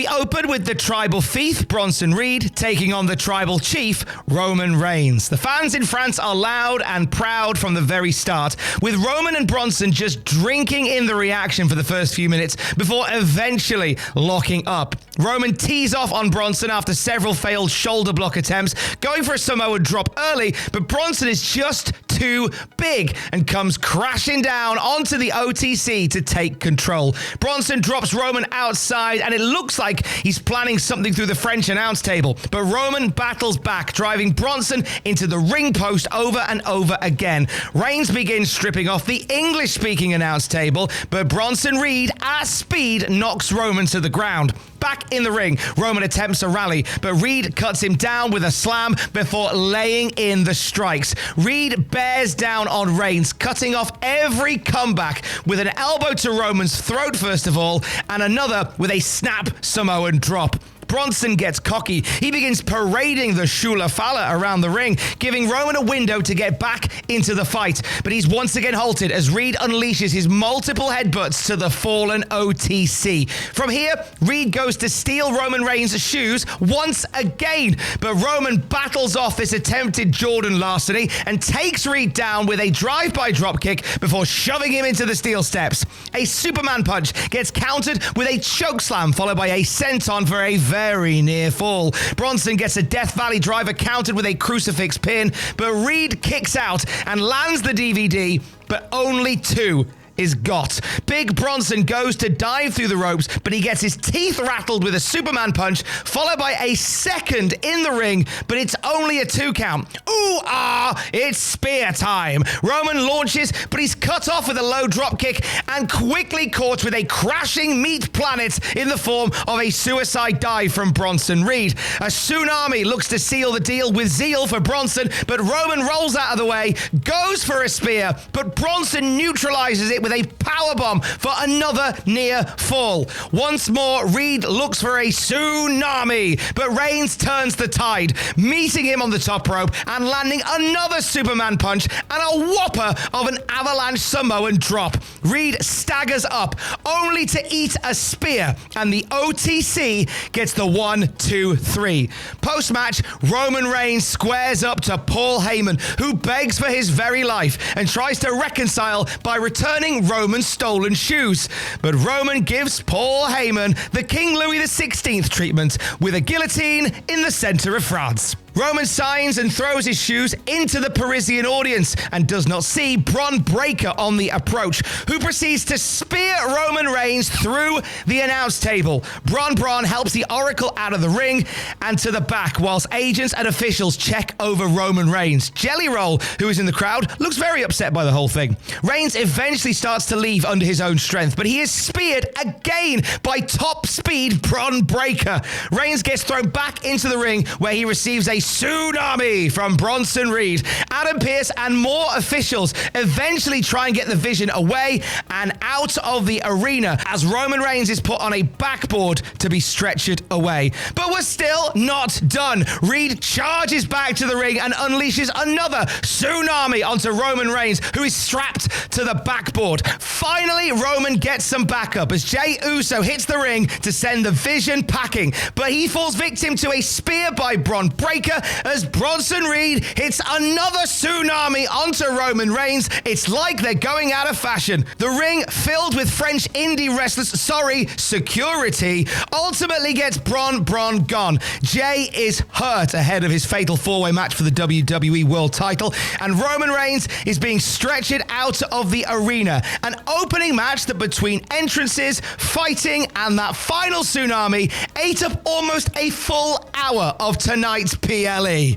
We open with the tribal fief, Bronson Reed, taking on the tribal chief, Roman Reigns. The fans in France are loud and proud from the very start, with Roman and Bronson just drinking in the reaction for the first few minutes before eventually locking up. Roman tees off on Bronson after several failed shoulder block attempts, going for a Samoan drop early, but Bronson is just too big and comes crashing down onto the OTC to take control. Bronson drops Roman outside, and it looks like he's planning something through the French announce table, but Roman battles back, driving Bronson into the ring post over and over again. Reigns begins stripping off the English-speaking announce table, but Bronson Reed, at speed, knocks Roman to the ground. Back in the ring, Roman attempts a rally, but Reed cuts him down with a slam before laying in the strikes. Reed bears down on Reigns, cutting off every comeback with an elbow to Roman's throat first of all, and another with a snap Samoan drop. Bronson gets cocky. He begins parading the Shula Fala around the ring, giving Roman a window to get back into the fight. But he's once again halted as Reed unleashes his multiple headbutts to the fallen OTC. From here, Reed goes to steal Roman Reigns' shoes once again, but Roman battles off this attempted Jordan larceny and takes Reed down with a drive-by dropkick before shoving him into the steel steps. A Superman punch gets countered with a chokeslam, followed by a senton for a very near fall. Bronson gets a Death Valley driver countered with a crucifix pin, but Reed kicks out and lands the DVD, but only two is got. Big Bronson goes to dive through the ropes, but he gets his teeth rattled with a Superman punch, followed by a second in the ring, but it's only a 2 count. It's spear time. Roman launches, but he's cut off with a low drop kick and quickly caught with a crashing meat planet in the form of a suicide dive from Bronson Reed. A tsunami looks to seal the deal with zeal for Bronson, but Roman rolls out of the way, goes for a spear, but Bronson neutralizes it with a powerbomb for another near fall. Once more, Reed looks for a tsunami, but Reigns turns the tide, meeting him on the top rope and landing another Superman punch and a whopper of an avalanche Samoan drop. Reed staggers up, only to eat a spear, and the OTC gets the 1, 2, 3. Post-match, Roman Reigns squares up to Paul Heyman, who begs for his very life and tries to reconcile by returning Roman's stolen shoes. But Roman gives Paul Heyman the King Louis XVI treatment with a guillotine in the center of France. Roman signs and throws his shoes into the Parisian audience and does not see Bron Breakker on the approach, who proceeds to spear Roman Reigns through the announce table. Bron helps the Oracle out of the ring and to the back, whilst agents and officials check over Roman Reigns. Jelly Roll, who is in the crowd, looks very upset by the whole thing. Reigns eventually starts to leave under his own strength, but he is speared again by top speed Bron Breakker. Reigns gets thrown back into the ring, where he receives a tsunami from Bronson Reed. Adam Pearce and more officials eventually try and get the Vision away and out of the arena as Roman Reigns is put on a backboard to be stretchered away. But we're still not done. Reed charges back to the ring and unleashes another tsunami onto Roman Reigns, who is strapped to the backboard. Finally, Roman gets some backup as Jey Uso hits the ring to send the Vision packing, but he falls victim to a spear by Bron Breakker as Bronson Reed hits another tsunami onto Roman Reigns. It's like they're going out of fashion. The ring, filled with French indie wrestlers, security, ultimately gets Bron gone. Jey is hurt ahead of his fatal 4-way match for the WWE World title, and Roman Reigns is being stretched out of the arena. An opening match that, between entrances, fighting, and that final tsunami, ate up almost a full hour of tonight's PLE.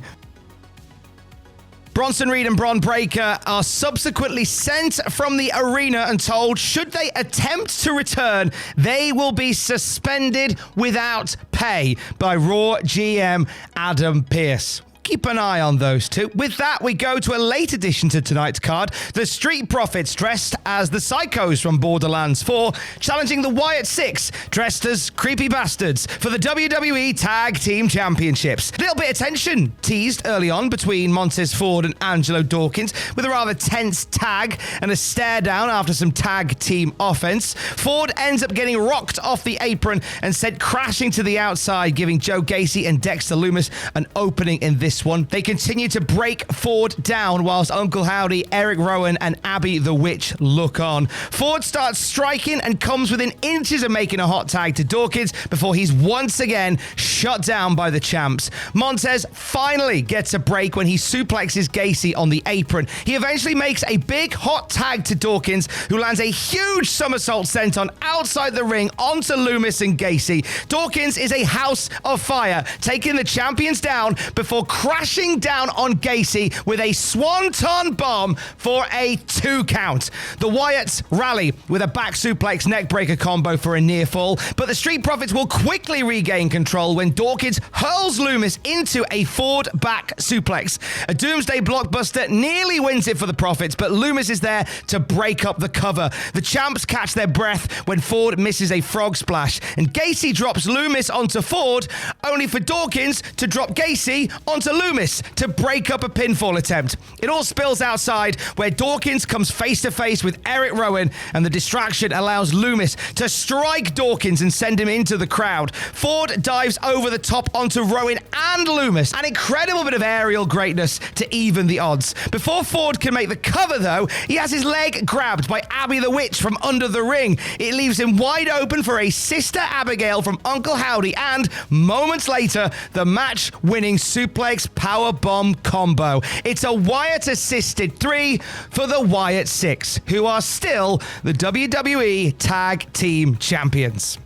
Bronson Reed and Bron Breakker are subsequently sent from the arena and told, should they attempt to return, they will be suspended without pay by Raw GM Adam Pearce. keep an eye on those two. With that, we go to a late addition to tonight's card. The Street Profits, dressed as the Psychos from Borderlands 4, challenging the Wyatt 6, dressed as creepy bastards, for the WWE Tag Team Championships. A little bit of tension teased early on between Montez Ford and Angelo Dawkins, with a rather tense tag and a stare down after some tag team offense. Ford ends up getting rocked off the apron and sent crashing to the outside, giving Joe Gacy and Dexter Lumis an opening in this one. They continue to break Ford down whilst Uncle Howdy, Eric Rowan, and Abby the Witch look on. Ford starts striking and comes within inches of making a hot tag to Dawkins before he's once again shut down by the champs. Montez finally gets a break when he suplexes Gacy on the apron. He eventually makes a big hot tag to Dawkins, who lands a huge somersault senton outside the ring onto Lumis and Gacy. Dawkins is a house of fire, taking the champions down before crashing down on Gacy with a swanton bomb for a 2 count. The Wyatts rally with a back suplex neckbreaker combo for a near fall, but the Street Profits will quickly regain control when Dawkins hurls Lumis into a Ford back suplex. A Doomsday Blockbuster nearly wins it for the Profits, but Lumis is there to break up the cover. The champs catch their breath when Ford misses a frog splash, and Gacy drops Lumis onto Ford, only for Dawkins to drop Gacy onto Lumis to break up a pinfall attempt. It all spills outside, where Dawkins comes face to face with Eric Rowan, and the distraction allows Lumis to strike Dawkins and send him into the crowd. Ford dives over the top onto Rowan and Lumis, an incredible bit of aerial greatness to even the odds. Before Ford can make the cover, though, he has his leg grabbed by Abby the Witch from under the ring. It leaves him wide open for a Sister Abigail from Uncle Howdy, and moments later, the match-winning suplex powerbomb combo. It's a Wyatt-assisted 3 for the Wyatt 6, who are still the WWE Tag Team Champions.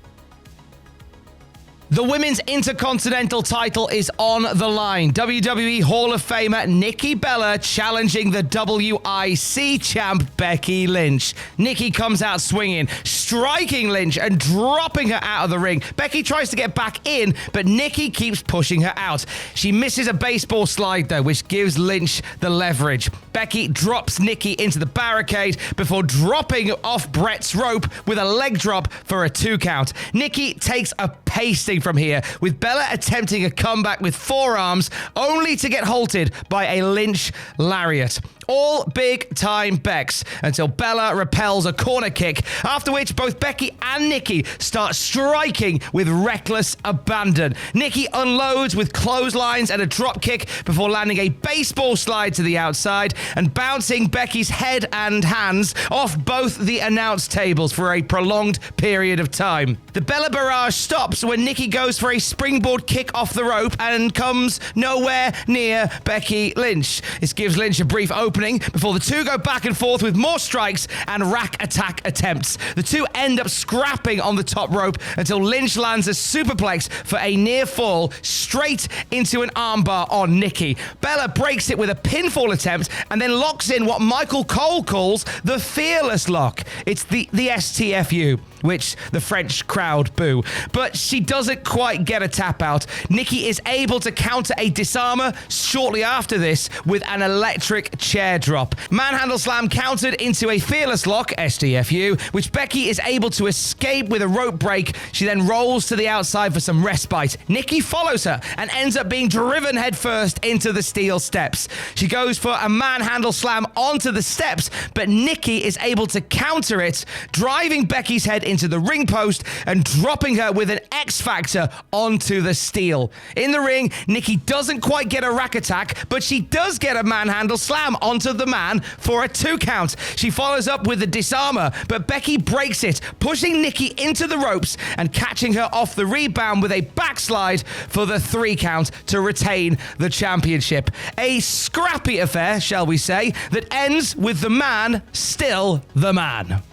The Women's Intercontinental title is on the line. WWE Hall of Famer Nikki Bella challenging the WIC champ Becky Lynch. Nikki comes out swinging, striking Lynch and dropping her out of the ring. Becky tries to get back in, but Nikki keeps pushing her out. She misses a baseball slide, though, which gives Lynch the leverage. Becky drops Nikki into the barricade before dropping off Brett's rope with a leg drop for a 2 count. Nikki takes a pasting from here, with Bella attempting a comeback with forearms, only to get halted by a Lynch lariat. All big-time Becks until Bella repels a corner kick, after which both Becky and Nikki start striking with reckless abandon. Nikki unloads with clotheslines and a drop kick before landing a baseball slide to the outside and bouncing Becky's head and hands off both the announce tables for a prolonged period of time. The Bella barrage stops when Nikki goes for a springboard kick off the rope and comes nowhere near Becky Lynch. This gives Lynch a brief opening before the two go back and forth with more strikes and rack attack attempts. The two end up scrapping on the top rope until Lynch lands a superplex for a near fall straight into an armbar on Nikki. Bella breaks it with a pinfall attempt and then locks in what Michael Cole calls the fearless lock. It's the STFU, which the French crowd boo. But she doesn't quite get a tap out. Nikki is able to counter a disarmer shortly after this with an electric chair drop. Manhandle slam countered into a fearless lock, STFU, which Becky is able to escape with a rope break. She then rolls to the outside for some respite. Nikki follows her and ends up being driven headfirst into the steel steps. She goes for a manhandle slam onto the steps, but Nikki is able to counter it, driving Becky's head into the ring post and dropping her with an X Factor onto the steel. In the ring, Nikki doesn't quite get a rack attack, but she does get a manhandle slam onto the man for a 2 count. She follows up with a disarmer, but Becky breaks it, pushing Nikki into the ropes and catching her off the rebound with a backslide for the 3 count to retain the championship. A scrappy affair, shall we say, that ends with the man still the man.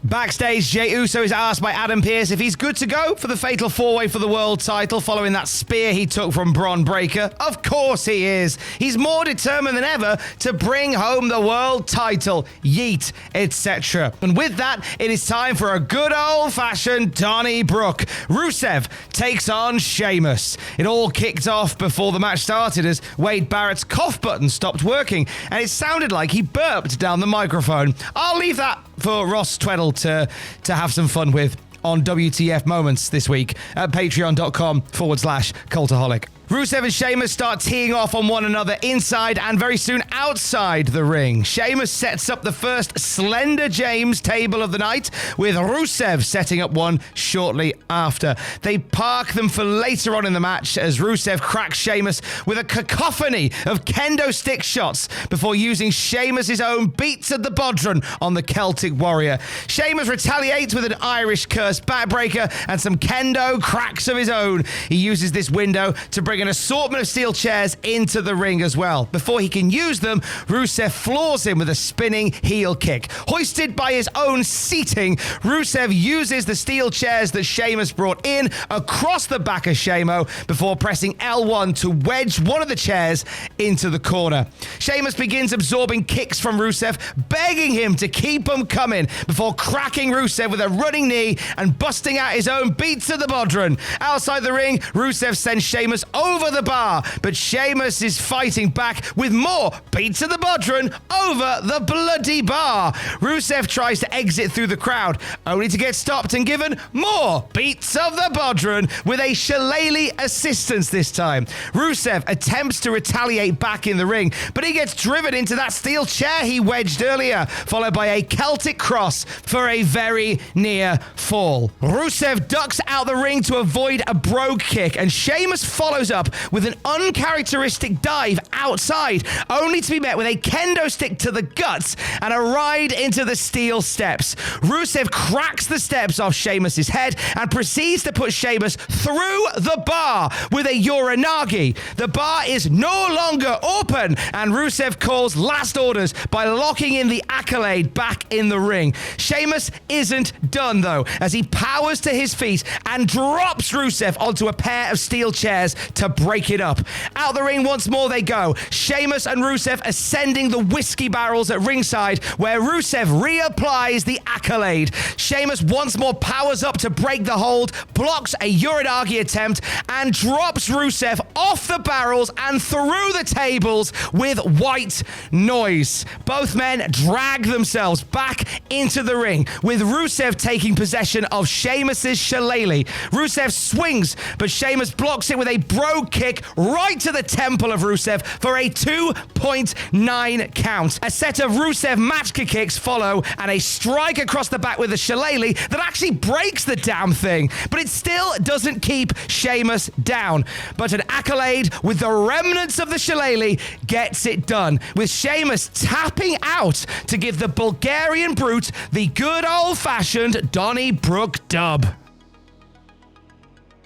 Backstage, Jey Uso is asked by Adam Pearce if he's good to go for the Fatal 4-Way for the world title following that spear he took from Braun Breaker. Of course he is. He's more determined than ever to bring home the world title, yeet, etc. And with that, it is time for a good old-fashioned Donnybrook. Rusev takes on Sheamus. It all kicked off before the match started as Wade Barrett's cough button stopped working, and it sounded like he burped down the microphone. I'll leave that for Ross Tweddle to have some fun with on WTF Moments this week at patreon.com/Cultaholic. Rusev and Sheamus start teeing off on one another inside and very soon outside the ring. Sheamus sets up the first Slender James table of the night, with Rusev setting up one shortly after. They park them for later on in the match as Rusev cracks Sheamus with a cacophony of kendo stick shots before using Sheamus' own beats of the bodhrán on the Celtic Warrior. Sheamus retaliates with an Irish curse backbreaker and some kendo cracks of his own. He uses this window to bring an assortment of steel chairs into the ring as well. Before he can use them, Rusev floors him with a spinning heel kick. Hoisted by his own seating, Rusev uses the steel chairs that Sheamus brought in across the back of Shamo before pressing L1 to wedge one of the chairs into the corner. Sheamus begins absorbing kicks from Rusev, begging him to keep them coming before cracking Rusev with a running knee and busting out his own beats of the bodhrán. Outside the ring, Rusev sends Sheamus over the bar, but Sheamus is fighting back with more beats of the bodhrán over the bloody bar. Rusev tries to exit through the crowd, only to get stopped and given more beats of the bodhrán with a shillelagh assistance this time. Rusev attempts to retaliate back in the ring, but he gets driven into that steel chair he wedged earlier, followed by a Celtic cross for a very near fall. Rusev ducks out the ring to avoid a brogue kick, and Sheamus follows up with an uncharacteristic dive outside, only to be met with a kendo stick to the guts and a ride into the steel steps. Rusev cracks the steps off Sheamus' head and proceeds to put Sheamus through the bar with a uranagi. The bar is no longer open, and Rusev calls last orders by locking in the Accolade back in the ring. Sheamus isn't done though, as he powers to his feet and drops Rusev onto a pair of steel chairs to break it up. Out the ring once more they go. Sheamus and Rusev ascending the whiskey barrels at ringside, where Rusev reapplies the Accolade. Sheamus once more powers up to break the hold, blocks a uranagi attempt, and drops Rusev off the barrels and through the tables with white noise. Both men drag themselves back into the ring, with Rusev taking possession of Sheamus' shillelagh. Rusev swings, but Sheamus blocks it with a brogue kick right to the temple of Rusev for a 2.9 count. A set of Rusev matchka kicks follow, and a strike across the back with a shillelagh that actually breaks the damn thing, but it still doesn't keep Sheamus down. But an Accolade with the remnants of the shillelagh gets it done, with Sheamus tapping out to give the Bulgarian brute the good old-fashioned Donnybrook dub.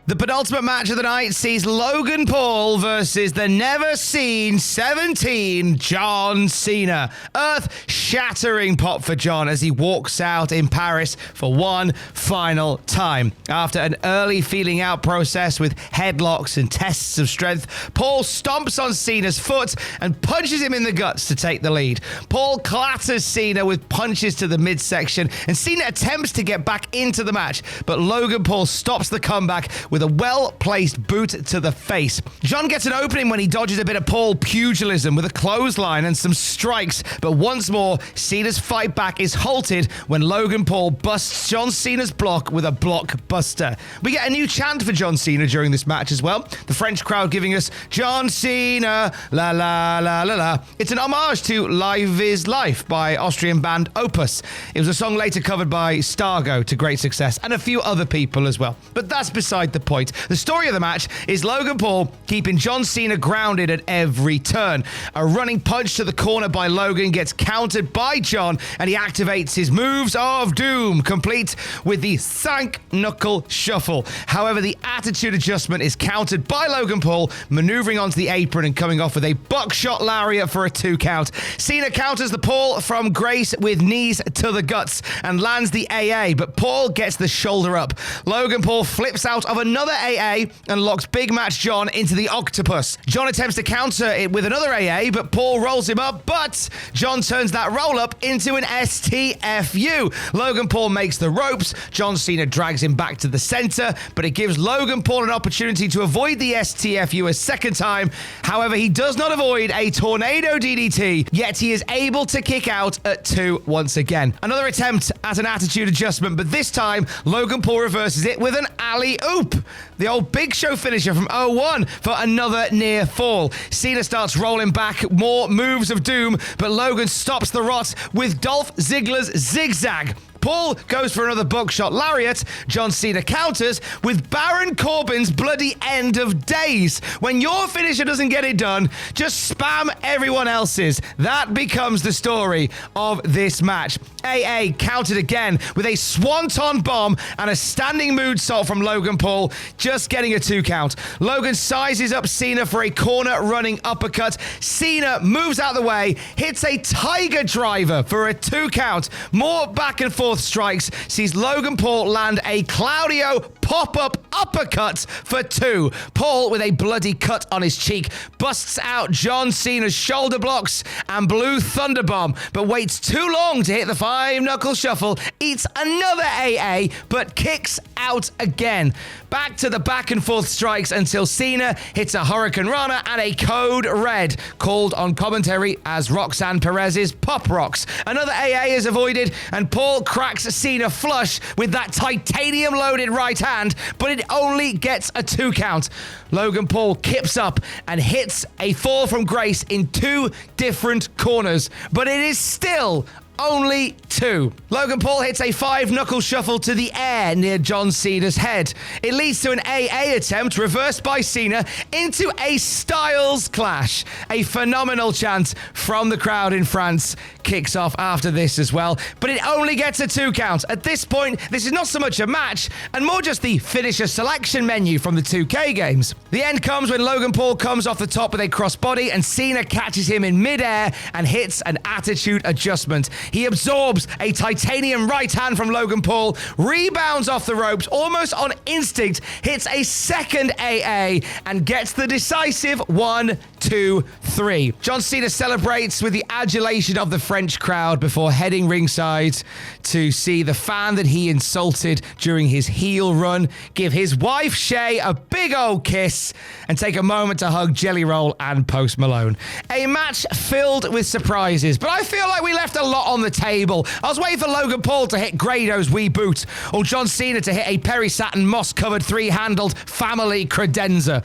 The penultimate match of the night sees Logan Paul versus the never-seen 17 John Cena. Earth-shattering pop for John as he walks out in Paris for one final time. After an early feeling out process with headlocks and tests of strength, Paul stomps on Cena's foot and punches him in the guts to take the lead. Paul clatters Cena with punches to the midsection, and Cena attempts to get back into the match, but Logan Paul stops the comeback with a well-placed boot to the face. John gets an opening when he dodges a bit of Paul pugilism with a clothesline and some strikes, but once more, Cena's fight back is halted when Logan Paul busts John Cena's block with a blockbuster. We get a new chant for John Cena during this match as well, the French crowd giving us John Cena, la la la la la. It's an homage to Live is Life by Austrian band Opus. It was a song later covered by Stargo to great success, and a few other people as well. But that's beside the point. The story of the match is Logan Paul keeping John Cena grounded at every turn. A running punch to the corner by Logan gets countered captured by John, and he activates his moves of doom, complete with the Sank Knuckle Shuffle. However, the attitude adjustment is countered by Logan Paul, maneuvering onto the apron and coming off with a buckshot lariat for a 2 count. Cena counters the Paul from Grace with knees to the guts and lands the AA, but Paul gets the shoulder up. Logan Paul flips out of another AA and locks Big Match John into the octopus. John attempts to counter it with another AA, but Paul rolls him up, but John turns that roll up into an STFU. Logan Paul makes the ropes. John Cena drags him back to the center, but it gives Logan Paul an opportunity to avoid the STFU a second time. However, he does not avoid a tornado DDT, yet he is able to kick out at 2 once again. Another attempt at an attitude adjustment, but this time Logan Paul reverses it with an alley-oop, the old Big Show finisher from 01, for another near fall. Cena starts rolling back, more moves of doom, but Logan stops the rot with Dolph Ziggler's zigzag. Paul goes for another buckshot lariat. John Cena counters with Baron Corbin's bloody end of days. When your finisher doesn't get it done, just spam everyone else's. That becomes the story of this match. AA countered again with a swanton bomb and a standing moonsault from Logan Paul, just getting a 2 count. Logan sizes up Cena for a corner running uppercut. Cena moves out of the way, hits a tiger driver for a 2 count. More back and forth strikes sees Logan Paul land a Claudio pop-up uppercut for 2. Paul, with a bloody cut on his cheek, busts out John Cena's shoulder blocks and Blue Thunderbomb, but waits too long to hit the 5-knuckle shuffle, eats another AA, but kicks out again. Back to the back and forth strikes until Cena hits a Hurricane Rana and a Code Red, called on commentary as Roxanne Perez's Pop Rocks. Another AA is avoided, and Paul cracks Cena flush with that titanium-loaded right hand, but it only gets a 2 count. Logan Paul kips up and hits a fall from grace in 2 different corners, but it is still only 2. Logan Paul hits a 5-knuckle shuffle to the air near John Cena's head. It leads to an AA attempt reversed by Cena into a Styles Clash. A phenomenal chant from the crowd in France kicks off after this as well, but it only gets a 2 count. At this point, this is not so much a match and more just the finisher selection menu from the 2K games. The end comes when Logan Paul comes off the top with a crossbody and Cena catches him in midair and hits an attitude adjustment. He absorbs a titanium right hand from Logan Paul, rebounds off the ropes almost on instinct, hits a second AA, and gets the decisive 1, 2, 3. John Cena celebrates with the adulation of the French crowd before heading ringside to see the fan that he insulted during his heel run give his wife Shay a big old kiss and take a moment to hug Jelly Roll and Post Malone. A match filled with surprises, but I feel like we left a lot on the table. I was waiting for Logan Paul to hit Grado's wee boot, or John Cena to hit a Perry Saturn moss-covered 3-handled family credenza.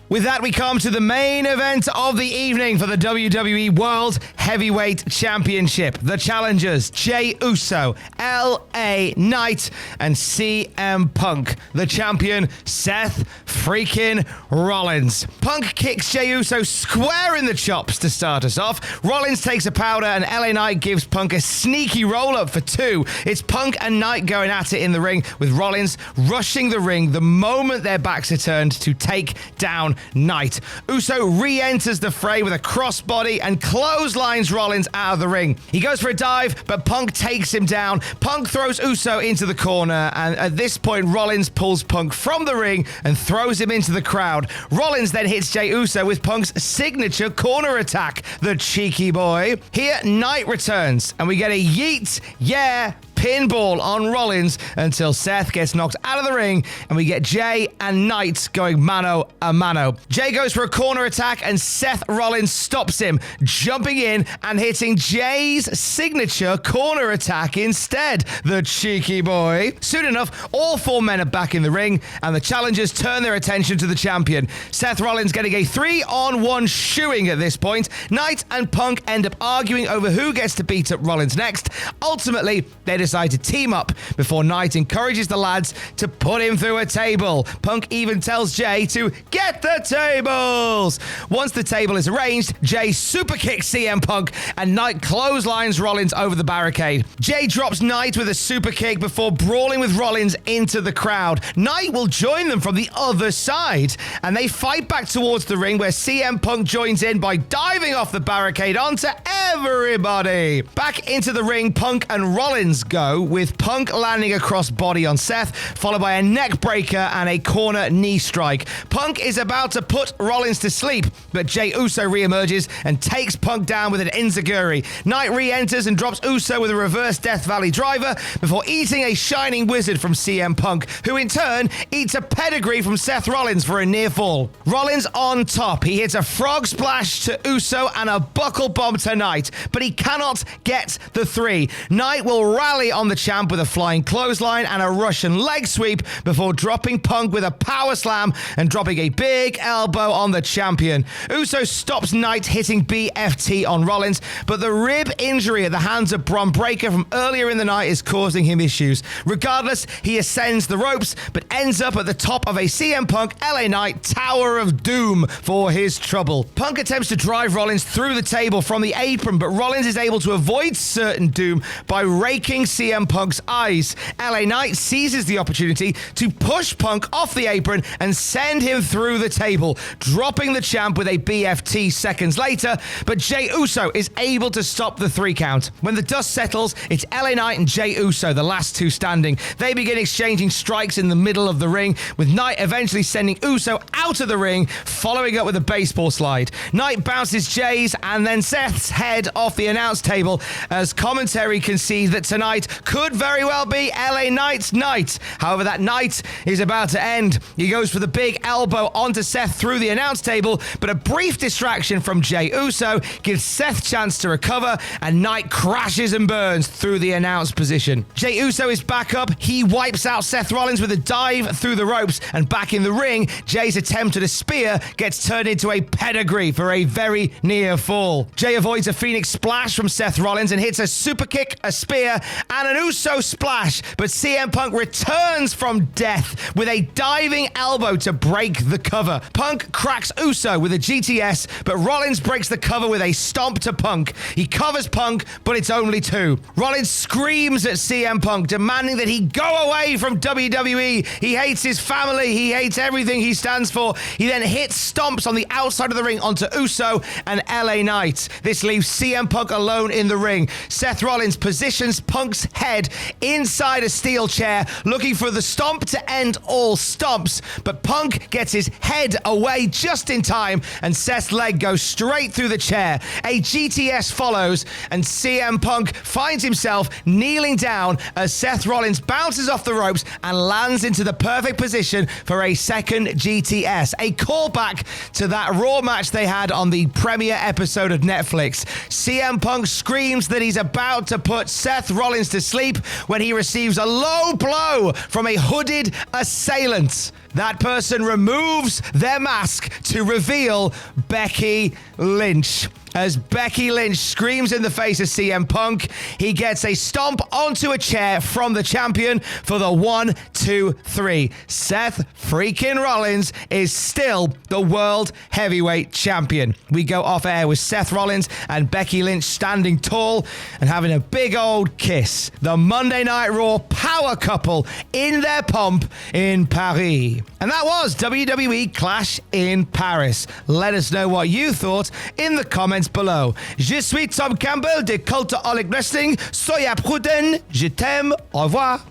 With that, we come to the main event of the evening for the WWE World Heavyweight Championship. The challengers, Jey Uso, LA Knight, and CM Punk. The champion, Seth freaking Rollins. Punk kicks Jey Uso square in the chops to start us off. Rollins takes a powder, and LA Knight gives Punk a sneaky roll-up for 2. It's Punk and Knight going at it in the ring, with Rollins rushing the ring the moment their backs are turned to take down Knight. Uso re-enters the fray with a crossbody and clotheslines Rollins out of the ring. He goes for a dive, but Punk takes him down. Punk throws Uso into the corner, and at this point, Rollins pulls Punk from the ring and throws him into the crowd. Rollins then hits Jey Uso with Punk's signature corner attack, the cheeky boy. Here, Knight returns, and we get a yeet, yeah, pinball on Rollins until Seth gets knocked out of the ring, and we get Jey and Knight going mano a mano. Jey goes for a corner attack, and Seth Rollins stops him, jumping in and hitting Jey's signature corner attack instead, the cheeky boy. Soon enough, all 4 men are back in the ring, and the challengers turn their attention to the champion. Seth Rollins getting a 3-on-1 shoeing at this point. Knight and Punk end up arguing over who gets to beat up Rollins next. Ultimately, they decide decide to team up before Knight encourages the lads to put him through a table. Punk even tells Jay to get the tables. Once the table is arranged, Jay super kicks CM Punk and Knight clotheslines Rollins over the barricade. Jay drops Knight with a super kick before brawling with Rollins into the crowd. Knight will join them from the other side, and they fight back towards the ring where CM Punk joins in by diving off the barricade onto everybody. Back into the ring, Punk and Rollins go, with Punk landing a crossbody on Seth, followed by a neck breaker and a corner knee strike. Punk is about to put Rollins to sleep, but Jey Uso reemerges and takes Punk down with an enziguri. Knight re-enters and drops Uso with a reverse Death Valley driver before eating a shining wizard from CM Punk, who in turn eats a pedigree from Seth Rollins for a near fall. Rollins on top. He hits a frog splash to Uso and a buckle bomb to Knight, but he cannot get the three. Knight will rally on the champ with a flying clothesline and a Russian leg sweep before dropping Punk with a power slam and dropping a big elbow on the champion. Uso stops Knight hitting BFT on Rollins, but the rib injury at the hands of Bron Breakker from earlier in the night is causing him issues. Regardless, he ascends the ropes, but ends up at the top of a CM Punk LA Knight Tower of Doom for his trouble. Punk attempts to drive Rollins through the table from the apron, but Rollins is able to avoid certain doom by raking CM Punk's eyes. LA Knight seizes the opportunity to push Punk off the apron and send him through the table, dropping the champ with a BFT seconds later, but Jey Uso is able to stop the 3 count. When the dust settles, it's LA Knight and Jey Uso, the last two standing. They begin exchanging strikes in the middle of the ring, with Knight eventually sending Uso out of the ring, following up with a baseball slide. Knight bounces Jay's and then Seth's head off the announce table as commentary concedes that tonight could very well be LA Knight's night. However, that night is about to end. He goes for the big elbow onto Seth through the announce table, but a brief distraction from Jey Uso gives Seth a chance to recover, and Knight crashes and burns through the announce position. Jey Uso is back up. He wipes out Seth Rollins with a dive through the ropes, and back in the ring, Jay's attempt at a spear gets turned into a pedigree for a very near fall. Jay avoids a Phoenix splash from Seth Rollins and hits a super kick, a spear, and an Uso splash, but CM Punk returns from death with a diving elbow to break the cover. Punk cracks Uso with a GTS, but Rollins breaks the cover with a stomp to Punk. He covers Punk, but it's only 2. Rollins screams at CM Punk, demanding that he go away from WWE. He hates his family. He hates everything he stands for. He then hits stomps on the outside of the ring onto Uso and LA Knight. This leaves CM Punk alone in the ring. Seth Rollins positions Punk's head inside a steel chair, looking for the stomp to end all stomps, but Punk gets his head away just in time, and Seth's leg goes straight through the chair. A GTS follows, and CM Punk finds himself kneeling down as Seth Rollins bounces off the ropes and lands into the perfect position for a second GTS, a callback to that Raw match they had on the premiere episode of Netflix. CM Punk screams that he's about to put Seth Rollins to sleep when he receives a low blow from a hooded assailant. That person removes their mask to reveal Becky Lynch. As Becky Lynch screams in the face of CM Punk, he gets a stomp onto a chair from the champion for the 1, 2, 3. Seth freaking Rollins is still the World Heavyweight Champion. We go off air with Seth Rollins and Becky Lynch standing tall and having a big old kiss. The Monday Night Raw power couple in their pomp in Paris. And that was WWE Clash in Paris. Let us know what you thought in the comments below. Je suis Tom Campbell de Cultaholic Wrestling. Soyez prudents. Je t'aime. Au revoir.